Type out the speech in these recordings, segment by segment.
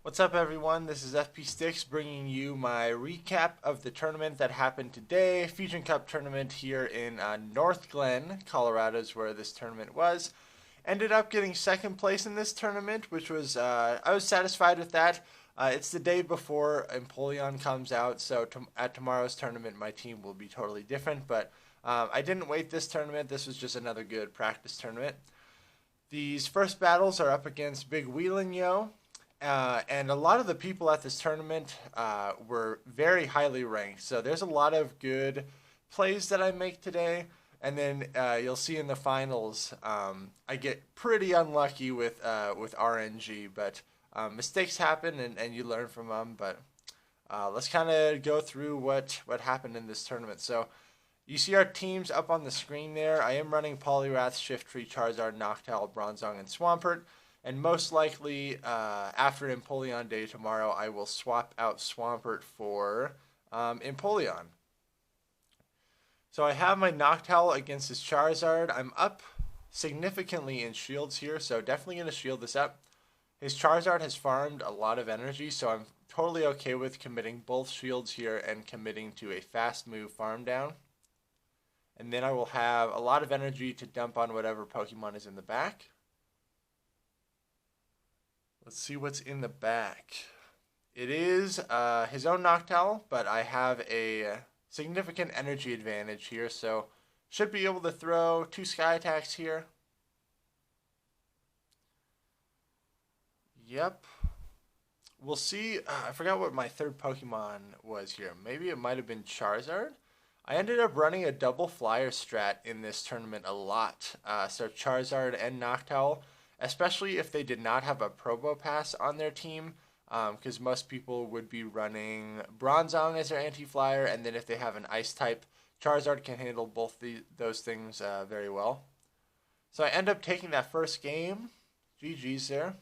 What's up, everyone? This is FP Sticks bringing you my recap of the tournament that happened today. Fusion Cup tournament here in North Glen, Colorado is where this tournament was. Ended up getting second place in this tournament, which was, I was satisfied with that. It's the day before Empoleon comes out, so at tomorrow's tournament, my team will be totally different. But I didn't wait this tournament. This was just another good practice tournament. These first battles are up against Big Wheelin' Yo. And a lot of the people at this tournament were very highly ranked. So there's a lot of good plays that I make today. And then you'll see in the finals, I get pretty unlucky with RNG. But mistakes happen and you learn from them. But let's kind of go through what happened in this tournament. So you see our teams up on the screen there. I am running Poliwrath, Shiftry, Charizard, Noctowl, Bronzong, and Swampert. And most likely, after Empoleon Day tomorrow, I will swap out Swampert for Empoleon. So I have my Noctowl against his Charizard. I'm up significantly in shields here, so definitely going to shield this up. His Charizard has farmed a lot of energy, so I'm totally okay with committing both shields here and committing to a fast move farm down. And then I will have a lot of energy to dump on whatever Pokemon is in the back. Let's see what's in the back. It is his own Noctowl, but I have a significant energy advantage here, so should be able to throw 2 Sky Attacks here. Yep. We'll see. I forgot what my third Pokemon was here. Maybe it might have been Charizard. I ended up running a double flyer strat in this tournament a lot. So Charizard and Noctowl, especially if they did not have a Probo Pass on their team, because most people would be running Bronzong as their anti-flyer, and then if they have an Ice type, Charizard can handle both those things very well. So I end up taking that first game. GG's there.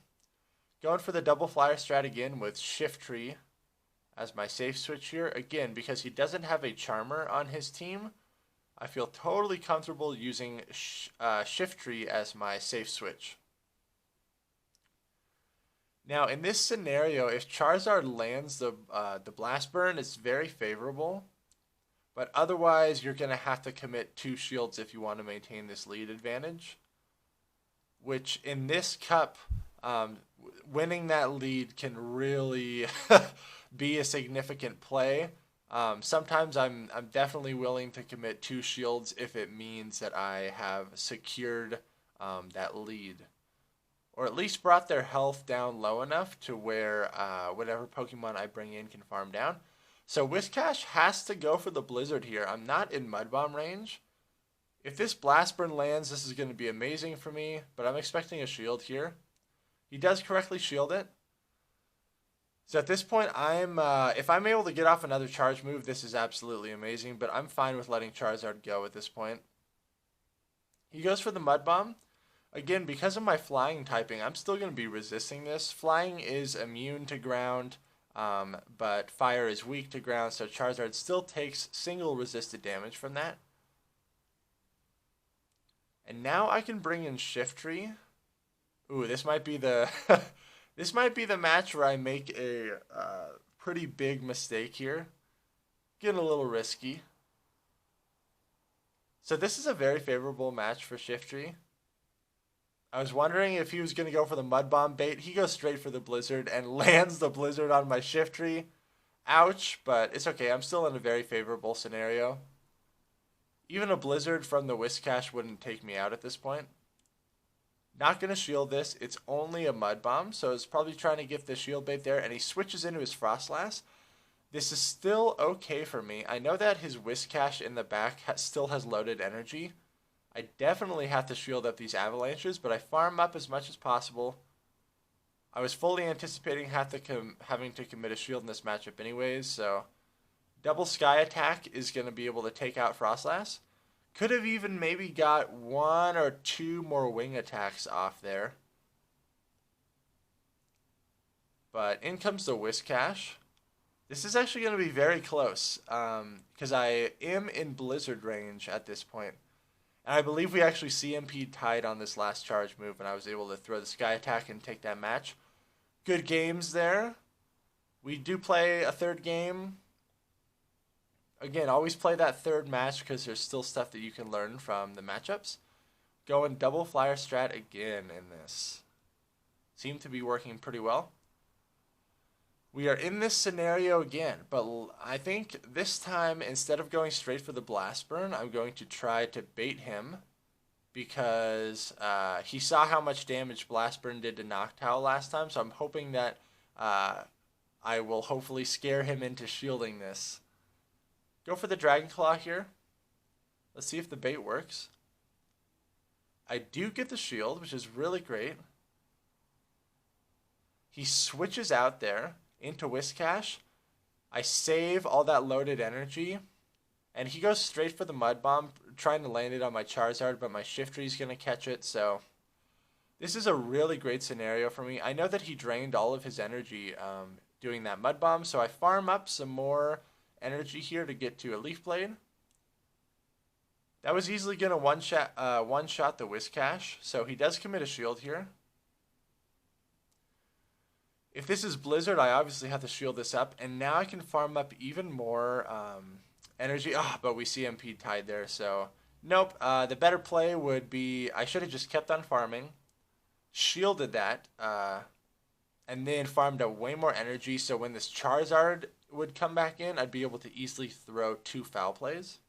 Going for the double flyer strat again with Shiftry as my safe switch here. Again, because he doesn't have a Charmer on his team, I feel totally comfortable using Shiftry as my safe switch. Now, in this scenario, if Charizard lands the Blast Burn, it's very favorable. But otherwise, you're going to have to commit 2 shields if you want to maintain this lead advantage. Which, in this cup, winning that lead can really be a significant play. Sometimes I'm definitely willing to commit 2 shields if it means that I have secured that lead. Or at least brought their health down low enough to where whatever Pokemon I bring in can farm down. So Whiscash has to go for the Blizzard here. I'm not in Mud Bomb range. If this Blast Burn lands, this is going to be amazing for me, but I'm expecting a shield here. He does correctly shield it. So at this point, if I'm able to get off another charge move, this is absolutely amazing, but I'm fine with letting Charizard go at this point. He goes for the Mud Bomb. Again, because of my flying typing, I'm still going to be resisting this. Flying is immune to ground, but fire is weak to ground, so Charizard still takes single resisted damage from that. And now I can bring in Shiftry. Ooh, this might be the this might be the match where I make a pretty big mistake here. Getting a little risky. So this is a very favorable match for Shiftry. I was wondering if he was going to go for the Mud Bomb bait. He goes straight for the Blizzard and lands the Blizzard on my Shiftry. Ouch, but it's okay. I'm still in a very favorable scenario. Even a Blizzard from the Whiscash wouldn't take me out at this point. Not going to shield this. It's only a Mud Bomb, so it's probably trying to get the shield bait there, and he switches into his Frostlass. This is still okay for me. I know that his Whiscash in the back still has loaded energy. I definitely have to shield up these avalanches, but I farm up as much as possible. I was fully anticipating having to commit a shield in this matchup anyways, so double Sky Attack is going to be able to take out Frostlass. Could have even maybe got 1 or 2 more wing attacks off there. But in comes the Whiscash. This is actually going to be very close, because I am in Blizzard range at this point. And I believe we actually CMP tied on this last charge move, and I was able to throw the Sky Attack and take that match. Good games there. We do play a third game. Again, always play that third match because there's still stuff that you can learn from the matchups. Going double flyer strat again in this. Seem to be working pretty well. We are in this scenario again, but I think this time, instead of going straight for the blast burn, I'm going to try to bait him because he saw how much damage blast burn did to Noctowl last time, so I'm hoping that I will hopefully scare him into shielding this. Go for the Dragon Claw here. Let's see if the bait works. I do get the shield, which is really great. He switches out there into Whiscash. I save all that loaded energy, and he goes straight for the Mud Bomb, trying to land it on my Charizard, but my Shiftry is going to catch it, so this is a really great scenario for me. I know that he drained all of his energy doing that Mud Bomb, so I farm up some more energy here to get to a Leaf Blade. That was easily going to one-shot the Whiscash, so he does commit a shield here. If this is Blizzard, I obviously have to shield this up, and now I can farm up even more energy. But we CMP tied there, so nope. The better play would be I should have just kept on farming, shielded that, and then farmed up way more energy, so when this Charizard would come back in, I'd be able to easily throw 2 foul plays.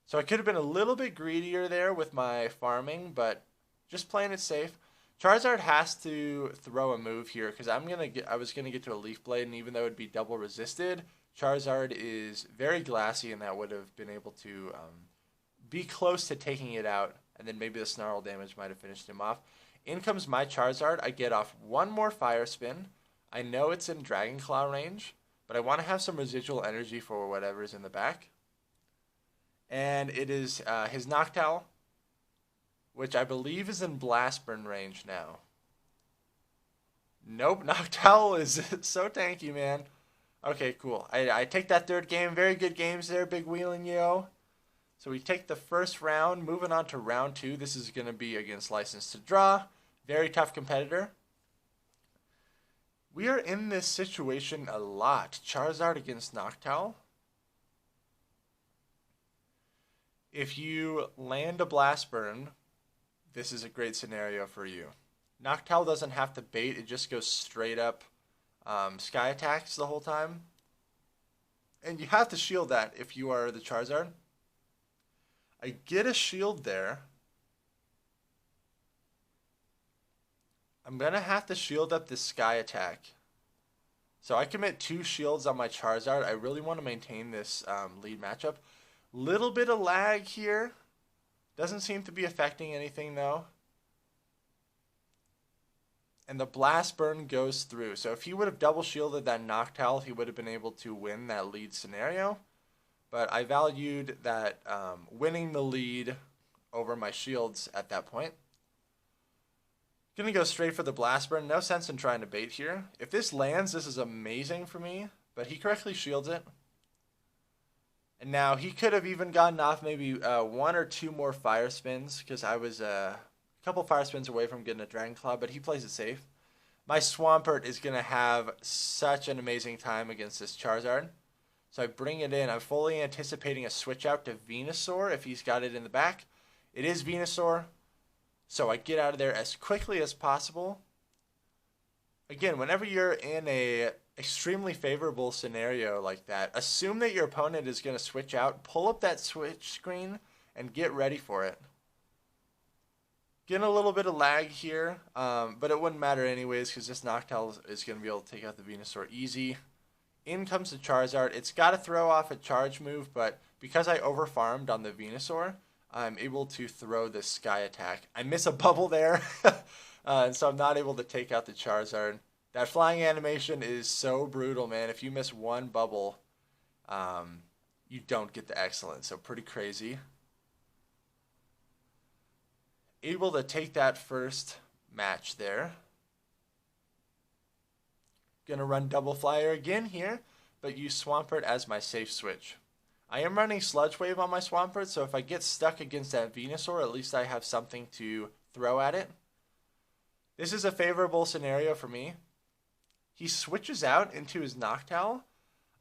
So I could have been a little bit greedier there with my farming, but just playing it safe. Charizard has to throw a move here because I was gonna get to a Leaf Blade, and even though it would be double resisted, Charizard is very glassy, and that would have been able to be close to taking it out, and then maybe the Snarl damage might have finished him off. In comes my Charizard. I get off one more Fire Spin. I know it's in Dragon Claw range, but I want to have some residual energy for whatever's in the back. And it is his Noctowl, which I believe is in Blast Burn range now. Nope, Noctowl is so tanky, man. Okay, cool. I take that third game. Very good games there, Big Wheelin' Yo. So we take the first round. Moving on to round 2. This is going to be against License to Draw. Very tough competitor. We are in this situation a lot. Charizard against Noctowl. If you land a Blast Burn, this is a great scenario for you. Noctowl doesn't have to bait. It just goes straight up Sky Attacks the whole time. And you have to shield that if you are the Charizard. I get a shield there. I'm going to have to shield up this Sky Attack. So I commit 2 shields on my Charizard. I really want to maintain this lead matchup. Little bit of lag here. Doesn't seem to be affecting anything though. And the Blast Burn goes through. So if he would have double shielded that Noctowl, he would have been able to win that lead scenario. But I valued that winning the lead over my shields at that point. Gonna go straight for the Blast Burn. No sense in trying to bait here. If this lands, this is amazing for me. But he correctly shields it. And now he could have even gotten off maybe 1 or 2 more Fire Spins, because I was a couple Fire Spins away from getting a Dragon Claw, but he plays it safe. My Swampert is going to have such an amazing time against this Charizard. So I bring it in. I'm fully anticipating a switch out to Venusaur if he's got it in the back. It is Venusaur. So I get out of there as quickly as possible. Again, whenever you're in a extremely favorable scenario like that, assume that your opponent is going to switch out, pull up that switch screen, and get ready for it. Getting a little bit of lag here, but it wouldn't matter anyways because this Noctowl is going to be able to take out the Venusaur easy. In comes the Charizard. It's got to throw off a charge move, but because I overfarmed on the Venusaur, I'm able to throw the Sky Attack. I miss a bubble there, and so I'm not able to take out the Charizard. That flying animation is so brutal, man. If you miss one bubble, you don't get the excellent. So pretty crazy. Able to take that first match there. Gonna run Double Flyer again here, but use Swampert as my safe switch. I am running Sludge Wave on my Swampert, so if I get stuck against that Venusaur, at least I have something to throw at it. This is a favorable scenario for me. He switches out into his Noctowl.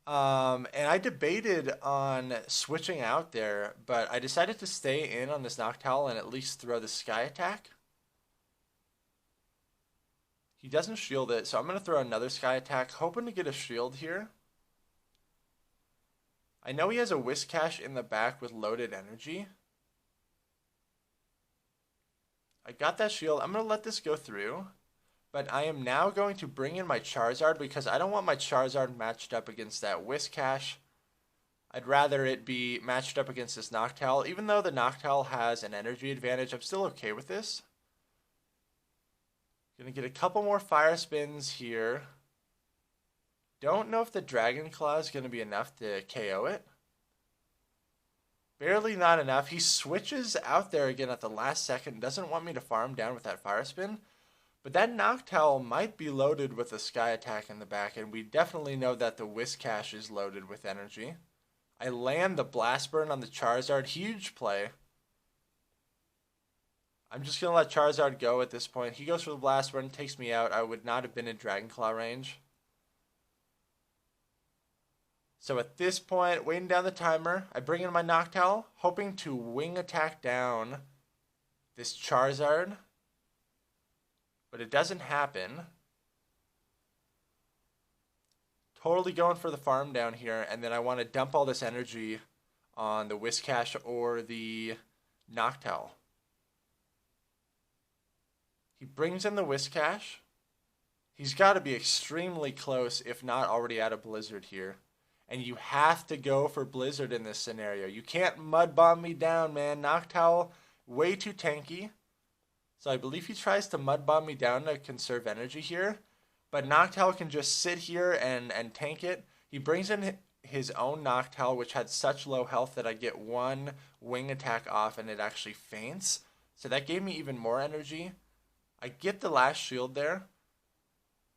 And I debated on switching out there, but I decided to stay in on this Noctowl and at least throw the Sky Attack. He doesn't shield it, so I'm going to throw another Sky Attack, hoping to get a shield here. I know he has a Whiscash in the back with loaded energy. I got that shield. I'm going to let this go through. But I am now going to bring in my Charizard because I don't want my Charizard matched up against that Whiscash. I'd rather it be matched up against this Noctowl. Even though the Noctowl has an energy advantage, I'm still okay with this. Gonna get a couple more Fire Spins here. Don't know if the Dragon Claw is going to be enough to KO it. Barely not enough. He switches out there again at the last second. Doesn't want me to farm down with that Fire Spin. But that Noctowl might be loaded with a Sky Attack in the back. And we definitely know that the Whiscash is loaded with energy. I land the Blast Burn on the Charizard. Huge play. I'm just going to let Charizard go at this point. He goes for the Blast Burn, takes me out. I would not have been in Dragon Claw range. So at this point, waiting down the timer, I bring in my Noctowl, hoping to wing attack down this Charizard. But it doesn't happen. Totally going for the farm down here, and then I want to dump all this energy on the Whiscash or the Noctowl. He brings in the Whiscash. He's got to be extremely close, if not already out of Blizzard here. And you have to go for Blizzard in this scenario. You can't Mud Bomb me down, man. Noctowl, way too tanky. So I believe he tries to Mud Bomb me down to conserve energy here. But Noctowl can just sit here and tank it. He brings in his own Noctowl, which had such low health that I get one wing attack off and it actually faints. So that gave me even more energy. I get the last shield there.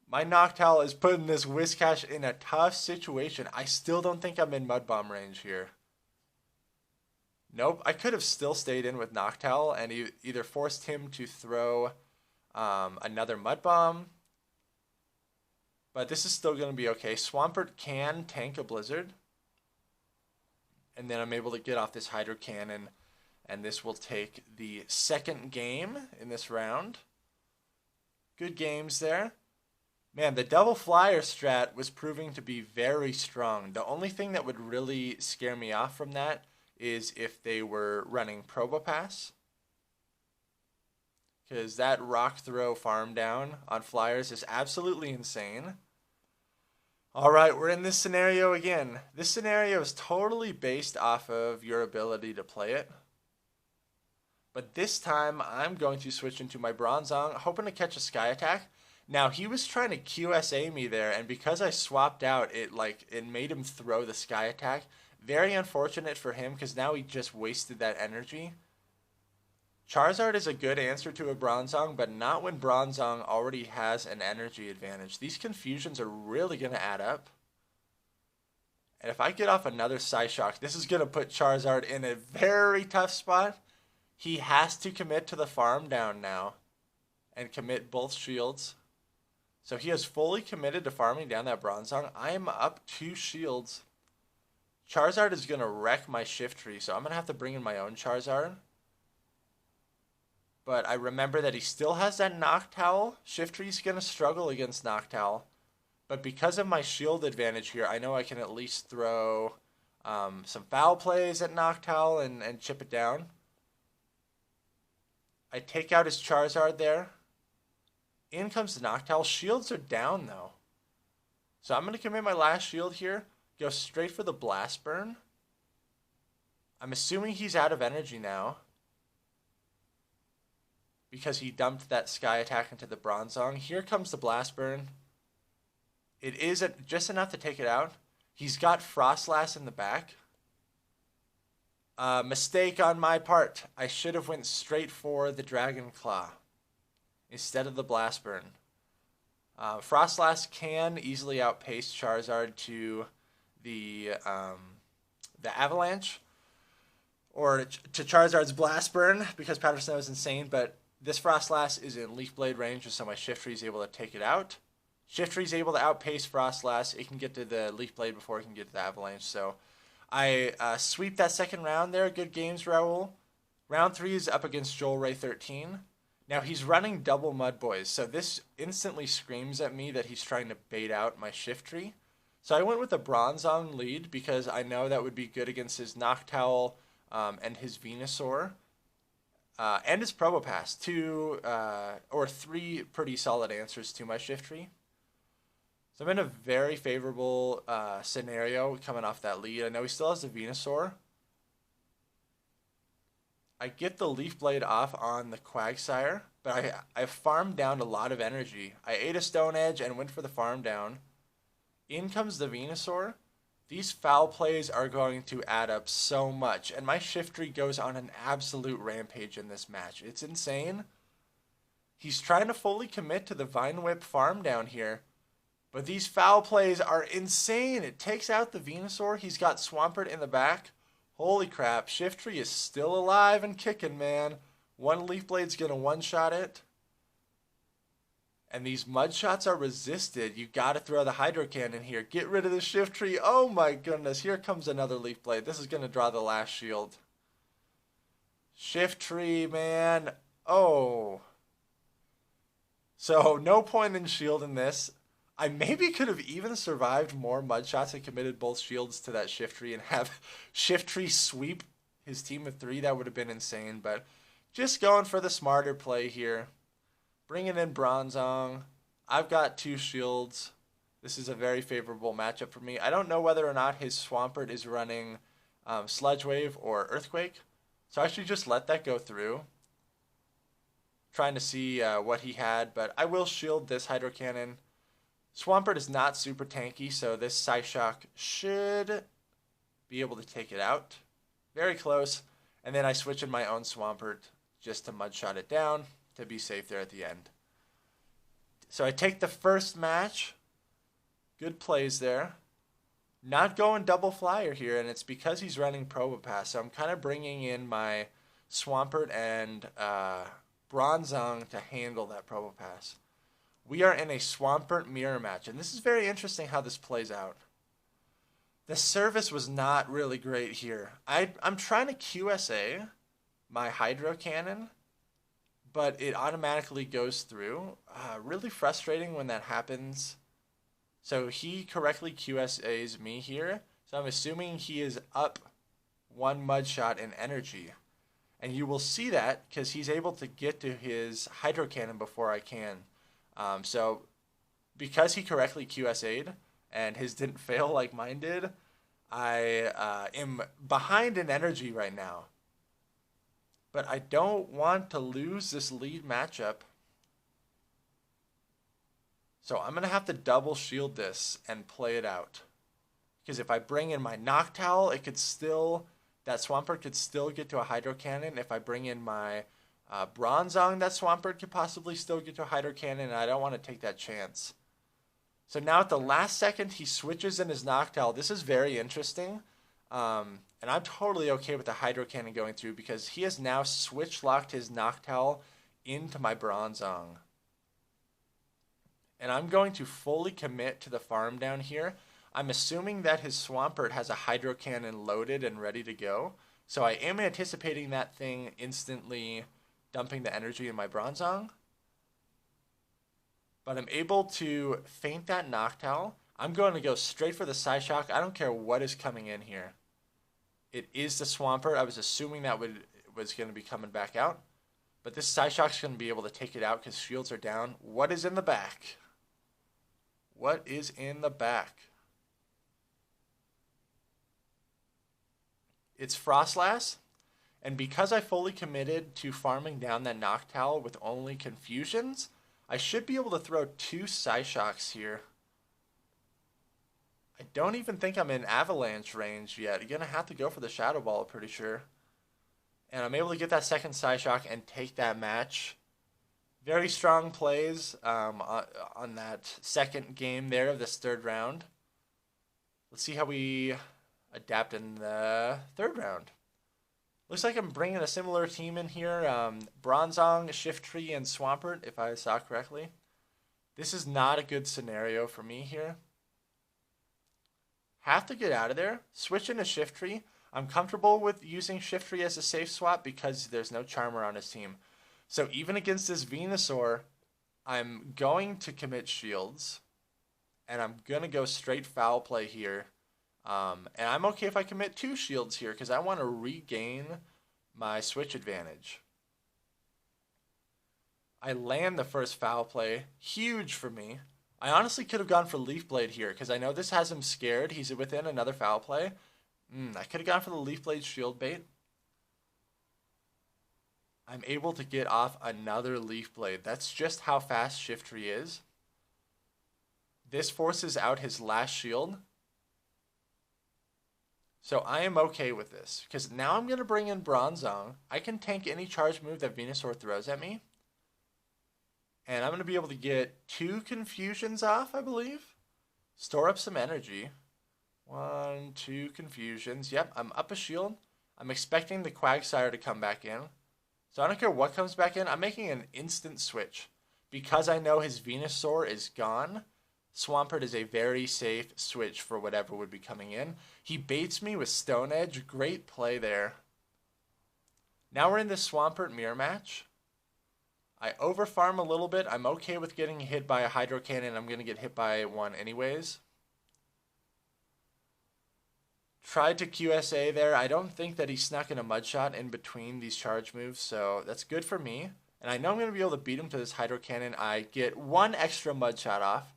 My Noctowl is putting this Whiscash in a tough situation. I still don't think I'm in Mud Bomb range here. Nope, I could have still stayed in with Noctowl and either forced him to throw another Mud Bomb. But this is still going to be okay. Swampert can tank a Blizzard. And then I'm able to get off this Hydro Cannon. And this will take the second game in this round. Good games there. Man, the double flyer strat was proving to be very strong. The only thing that would really scare me off from that is if they were running Probopass. Because that rock throw farm down on flyers is absolutely insane. Alright, we're in this scenario again. This scenario is totally based off of your ability to play it. But this time, I'm going to switch into my Bronzong, hoping to catch a Sky Attack. Now, he was trying to QSA me there, and because I swapped out, it made him throw the Sky Attack. Very unfortunate for him, because now he just wasted that energy. Charizard is a good answer to a Bronzong, but not when Bronzong already has an energy advantage. These confusions are really going to add up. And if I get off another Psyshock, this is going to put Charizard in a very tough spot. He has to commit to the farm down now and commit both shields. So he has fully committed to farming down that Bronzong. I am up 2 shields. Charizard is going to wreck my Shiftry, so I'm going to have to bring in my own Charizard. But I remember that he still has that Noctowl. Shiftry's going to struggle against Noctowl. But because of my shield advantage here, I know I can at least throw some foul plays at Noctowl and chip it down. I take out his Charizard there. In comes the Noctowl. Shields are down, though. So I'm going to commit my last shield here. Go straight for the Blast Burn. I'm assuming he's out of energy now. Because he dumped that Sky Attack into the Bronzong. Here comes the Blast Burn. It is just enough to take it out. He's got Frostlass in the back. Mistake on my part. I should have went straight for the Dragon Claw instead of the Blast Burn. Frostlass can easily outpace Charizard to the Avalanche or to Charizard's Blast Burn because Powder Snow is insane, but This Frostlass is in Leaf Blade range, so my Shiftry is able to take it out. Shiftry is able to outpace Frostlass. It can get to the Leaf Blade before it can get to the Avalanche. So I sweep that second round there. Good games, Raul. Round 3 is up against Joel Ray 13. Now he's running double Mud Boys, so this instantly screams at me that he's trying to bait out my Shiftry. So I went with a Bronzong lead because I know that would be good against his Noctowl and his Venusaur. And his Probopass, 2 or 3 pretty solid answers to my Shiftry. So I'm in a very favorable scenario coming off that lead. I know he still has the Venusaur. I get the Leaf Blade off on the Quagsire, but I farmed down a lot of energy. I ate a Stone Edge and went for the farm down. In comes the Venusaur. These foul plays are going to add up so much, and my Shiftry goes on an absolute rampage in this match. It's insane. He's trying to fully commit to the Vine Whip farm down here, but these foul plays are insane. It takes out the Venusaur. He's got Swampert in the back. Holy crap, Shiftry is still alive and kicking, man. One Leaf Blade's going to one-shot it. And these mud shots are resisted. You got to throw the Hydro Cannon here. Get rid of the Shiftry. Oh my goodness, here comes another Leaf Blade. This is going to draw the last shield. Shiftry, man. Oh. So, no point in shielding this. I maybe could have even survived more mud shots and committed both shields to that Shiftry and have Shiftry sweep his team of 3. That would have been insane, but just going for the smarter play here. Bringing in Bronzong. I've got 2 shields. This is a very favorable matchup for me. I don't know whether or not his Swampert is running Sludge Wave or Earthquake, so I should just let that go through. Trying to see what he had, but I will shield this Hydro Cannon. Swampert is not super tanky, so this Psyshock should be able to take it out. Very close. And then I switch in my own Swampert just to mudshot it down to be safe there at the end. So I take the first match. Good plays there. Not going double flyer here, and it's because he's running Probopass. So I'm kind of bringing in my Swampert and Bronzong to handle that Probopass. We are in a Swampert mirror match, and this is very interesting how this plays out. The service was not really great here. I'm trying to QSA my Hydro Cannon, but it automatically goes through. Really frustrating when that happens. So he correctly QSAs me here, so I'm assuming he is up 1 mud shot in energy. And you will see that because he's able to get to his Hydro Cannon before I can. So because he correctly QSA'd and his didn't fail like mine did, I am behind in energy right now. But I don't want to lose this lead matchup. So I'm going to have to double shield this and play it out. Because if I bring in my Noctowl, it could still, that Swampert could still get to a Hydro Cannon. If I bring in my Bronzong, that Swampert could possibly still get to a Hydro Cannon, and I don't want to take that chance. So now at the last second, he switches in his Noctowl. This is very interesting. And I'm totally okay with the Hydro Cannon going through because he has now switch-locked his Noctowl into my Bronzong. And I'm going to fully commit to the farm down here. I'm assuming that his Swampert has a Hydro Cannon loaded and ready to go. So I am anticipating that thing instantly dumping the energy in my Bronzong. But I'm able to feint that Noctowl. I'm going to go straight for the Psyshock. I don't care what is coming in here. It is the Swampert. I was assuming that was going to be coming back out. But this Psyshock's going to be able to take it out because shields are down. What is in the back? What is in the back? It's Frostlass. And because I fully committed to farming down that Noctowl with only Confusions, I should be able to throw 2 Psyshocks here. I don't even think I'm in Avalanche range yet. You're going to have to go for the Shadow Ball, pretty sure. And I'm able to get that second Psyshock and take that match. Very strong plays on that second game there of this third round. Let's see how we adapt in the third round. Looks like I'm bringing a similar team in here. Bronzong, Shiftry, and Swampert, if I saw correctly. This is not a good scenario for me here. Have to get out of there. Switch into Shiftry. I'm comfortable with using Shiftry as a safe swap because there's no Charmer on his team. So even against this Venusaur, I'm going to commit shields. And I'm going to go straight foul play here. And I'm okay if I commit 2 shields here because I want to regain my switch advantage. I land the first foul play. Huge for me. I honestly could have gone for Leaf Blade here because I know this has him scared. He's within another foul play. I could have gone for the Leaf Blade shield bait. I'm able to get off another Leaf Blade. That's just how fast Shiftry is. This forces out his last shield. So I am okay with this because now I'm going to bring in Bronzong. I can tank any charge move that Venusaur throws at me. And I'm going to be able to get 2 confusions off, I believe. Store up some energy. 1, 2 confusions. Yep, I'm up a shield. I'm expecting the Quagsire to come back in. So I don't care what comes back in. I'm making an instant switch. Because I know his Venusaur is gone, Swampert is a very safe switch for whatever would be coming in. He baits me with Stone Edge. Great play there. Now we're in this Swampert mirror match. I overfarm a little bit. I'm okay with getting hit by a Hydro Cannon. I'm going to get hit by one anyways. Tried to QSA there. I don't think that he snuck in a Mud Shot in between these charge moves, so that's good for me. And I know I'm going to be able to beat him to this Hydro Cannon. I get 1 extra Mud Shot off.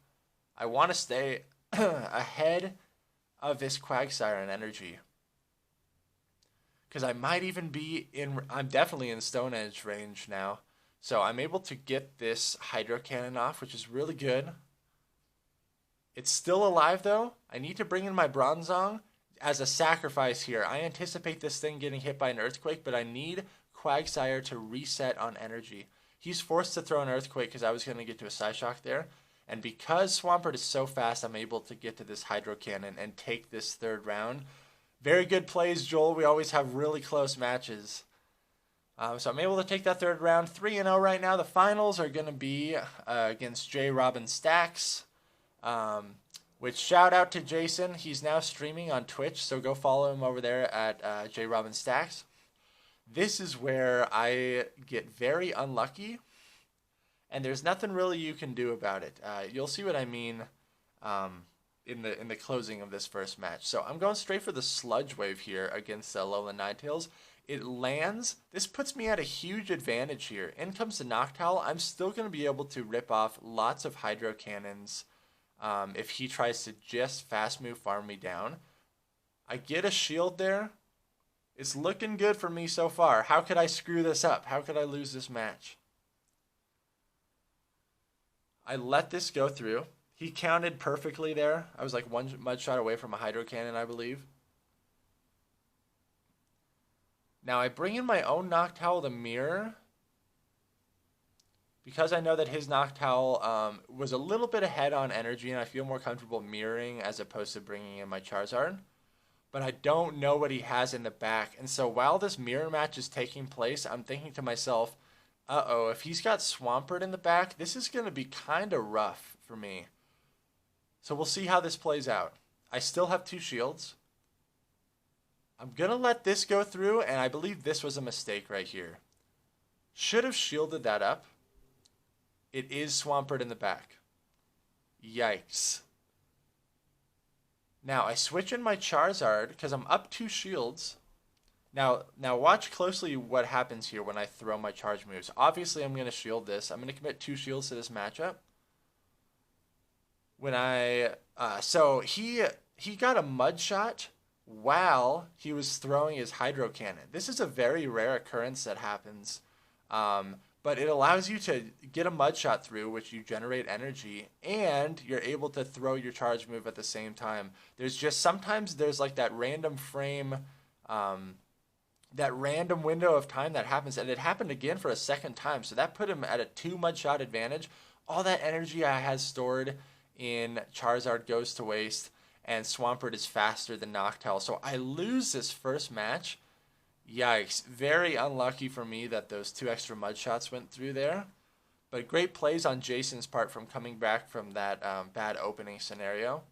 I want to stay ahead of this Quagsire in energy. Because I might even be in... I'm definitely in Stone Edge range now. So I'm able to get this Hydro Cannon off, which is really good. It's still alive, though. I need to bring in my Bronzong as a sacrifice here. I anticipate this thing getting hit by an Earthquake, but I need Quagsire to reset on energy. He's forced to throw an Earthquake because I was going to get to a Psyshock there. And because Swampert is so fast, I'm able to get to this Hydro Cannon and take this 3rd round. Very good plays, Joel. We always have really close matches. So I'm able to take that 3rd round. 3-0 right now. The finals are going to be against J. Robin Stacks. Which shout out to Jason. He's now streaming on Twitch, so go follow him over there at J. Robin Stacks. This is where I get very unlucky, and there's nothing really you can do about it. You'll see what I mean in the closing of this first match. So I'm going straight for the Sludge Wave here against Alolan Ninetales. It lands. This puts me at a huge advantage here. In comes the Noctowl. I'm still going to be able to rip off lots of Hydro Cannons if he tries to just fast move farm me down. I get a shield there. It's looking good for me so far. How could I screw this up? How could I lose this match? I let this go through. He counted perfectly there. I was like 1 Mud Shot away from a Hydro Cannon, I believe. Now I bring in my own Noctowl to mirror. Because I know that his Noctowl was a little bit ahead on energy, and I feel more comfortable mirroring as opposed to bringing in my Charizard. But I don't know what he has in the back. And so while this mirror match is taking place, I'm thinking to myself, uh-oh, if he's got Swampert in the back, this is going to be kind of rough for me. So we'll see how this plays out. I still have 2 shields. I'm going to let this go through, and I believe this was a mistake right here. Should have shielded that up. It is Swampert in the back. Yikes. Now, I switch in my Charizard because I'm up 2 shields. Now watch closely what happens here when I throw my charge moves. Obviously, I'm going to shield this. I'm going to commit 2 shields to this matchup. When so he got a Mud Shot while he was throwing his Hydro Cannon. This is a very rare occurrence that happens. But it allows you to get a Mud Shot through, which you generate energy, and you're able to throw your charge move at the same time. Sometimes there's like that random frame, that random window of time that happens, and it happened again for a 2nd time, so that put him at a 2 Mud Shot advantage. All that energy I had stored in Charizard goes to waste, and Swampert is faster than Noctowl, so I lose this first match. Yikes. Very unlucky for me that those 2 extra mud shots went through there. But great plays on Jason's part from coming back from that bad opening scenario.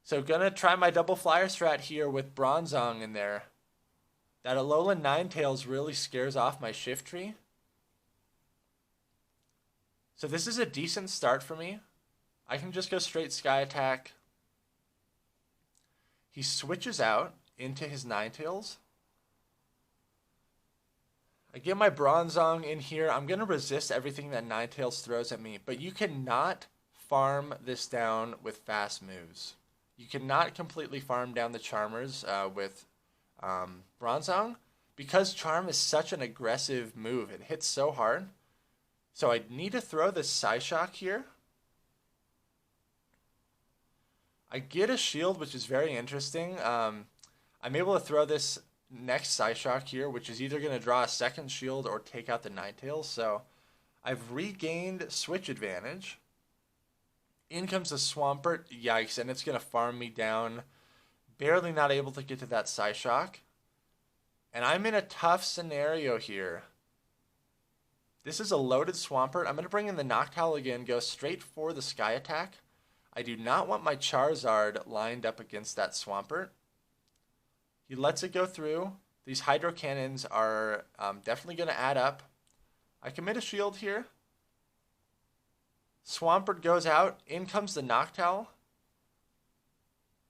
So gonna try my double flyer strat here with Bronzong in there. That Alolan Ninetales really scares off my Shiftry. So this is a decent start for me. I can just go straight Sky Attack. He switches out into his Ninetales. I get my Bronzong in here. I'm going to resist everything that Ninetales throws at me, but you cannot farm this down with fast moves. You cannot completely farm down the Charmers with Bronzong because Charm is such an aggressive move. It hits so hard. So I need to throw this Psyshock here. I get a shield, which is very interesting. I'm able to throw this next Psyshock here, which is either going to draw a second shield or take out the Ninetales. So I've regained switch advantage. In comes the Swampert. Yikes, and it's going to farm me down. Barely not able to get to that Psyshock. And I'm in a tough scenario here. This is a loaded Swampert. I'm going to bring in the Noctowl again, go straight for the Sky Attack. I do not want my Charizard lined up against that Swampert. He lets it go through. These Hydro Cannons are definitely going to add up. I commit a shield here. Swampert goes out. In comes the Noctowl.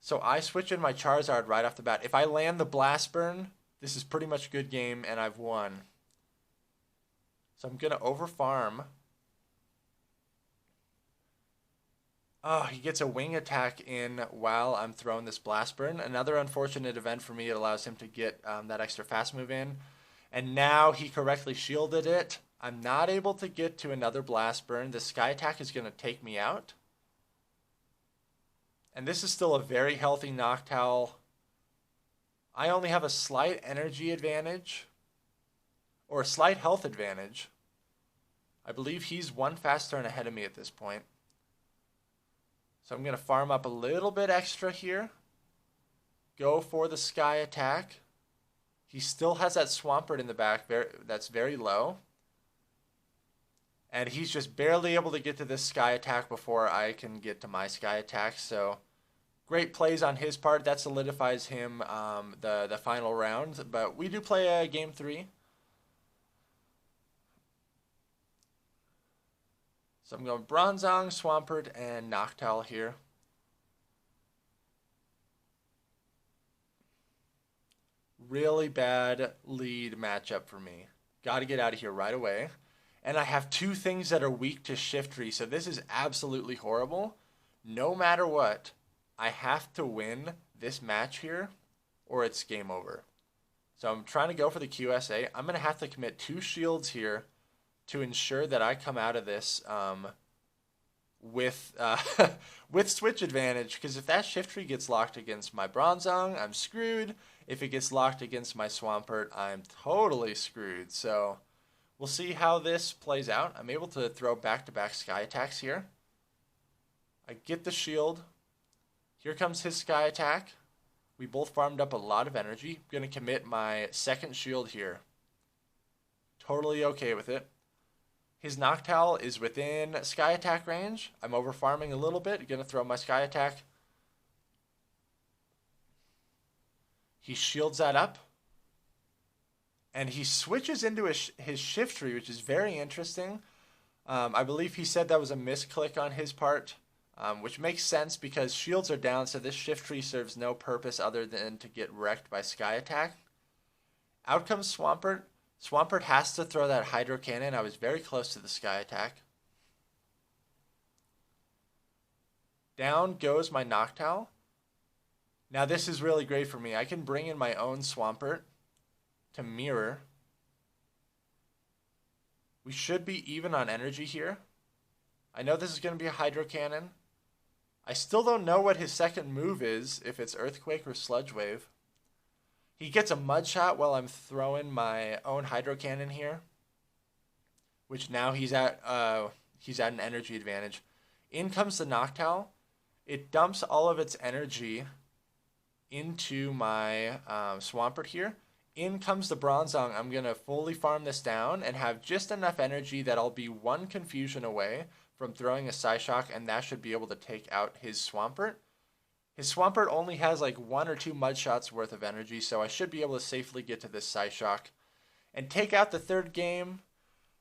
So I switch in my Charizard right off the bat. If I land the Blast Burn, this is pretty much good game, and I've won. So I'm going to overfarm. Oh, he gets a wing attack in while I'm throwing this Blast Burn. Another unfortunate event for me. It allows him to get that extra fast move in. And now he correctly shielded it. I'm not able to get to another Blast Burn. The Sky Attack is going to take me out. And this is still a very healthy Noctowl. I only have a slight energy advantage. Or a slight health advantage. I believe he's one fast turn ahead of me at this point. So I'm going to farm up a little bit extra here. Go for the Sky Attack. He still has that Swampert in the back that's very low. And he's just barely able to get to this Sky Attack before I can get to my Sky Attack. So great plays on his part. That solidifies him the final round. But we do play game 3. So I'm going Bronzong, Swampert, and Noctowl here. Really bad lead matchup for me. Got to get out of here right away. And I have 2 things that are weak to Shiftry, so this is absolutely horrible. No matter what, I have to win this match here, or it's game over. So I'm trying to go for the QSA. I'm going to have to commit 2 shields here to ensure that I come out of this with with switch advantage, because if that Shiftry gets locked against my Bronzong, I'm screwed. If it gets locked against my Swampert, I'm totally screwed. So we'll see how this plays out. I'm able to throw back-to-back Sky Attacks here. I get the shield. Here comes his Sky Attack. We both farmed up a lot of energy. I'm going to commit my second shield here. Totally okay with it. His Noctowl is within Sky Attack range. I'm over farming a little bit. Going to throw my Sky Attack. He shields that up. And he switches into his Shiftry, which is very interesting. I believe he said that was a misclick on his part, which makes sense because shields are down, so this Shiftry serves no purpose other than to get wrecked by Sky Attack. Out comes Swampert. Swampert has to throw that Hydro Cannon. I was very close to the Sky Attack. Down goes my Noctowl. Now this is really great for me. I can bring in my own Swampert to mirror. We should be even on energy here. I know this is going to be a Hydro Cannon. I still don't know what his second move is, if it's Earthquake or Sludge Wave. He gets a Mud Shot while I'm throwing my own Hydro Cannon here, which now he's at an energy advantage. In comes the Noctowl. It dumps all of its energy into my Swampert here. in comes the Bronzong. I'm going to fully farm this down and have just enough energy that I'll be one confusion away from throwing a Psyshock, and that should be able to take out his Swampert. His Swampert only has like 1 or 2 mud shots worth of energy, so I should be able to safely get to this Psyshock and take out the third game.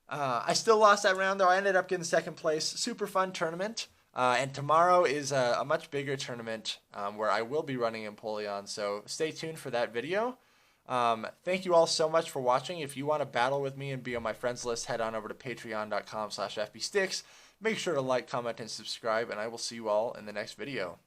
I still lost that round, though. I ended up getting second place. Super fun tournament. And tomorrow is a much bigger tournament where I will be running Empoleon, so stay tuned for that video. Thank you all so much for watching. If you want to battle with me and be on my friends list, head on over to patreon.com/fbsticks. Make sure to like, comment, and subscribe, and I will see you all in the next video.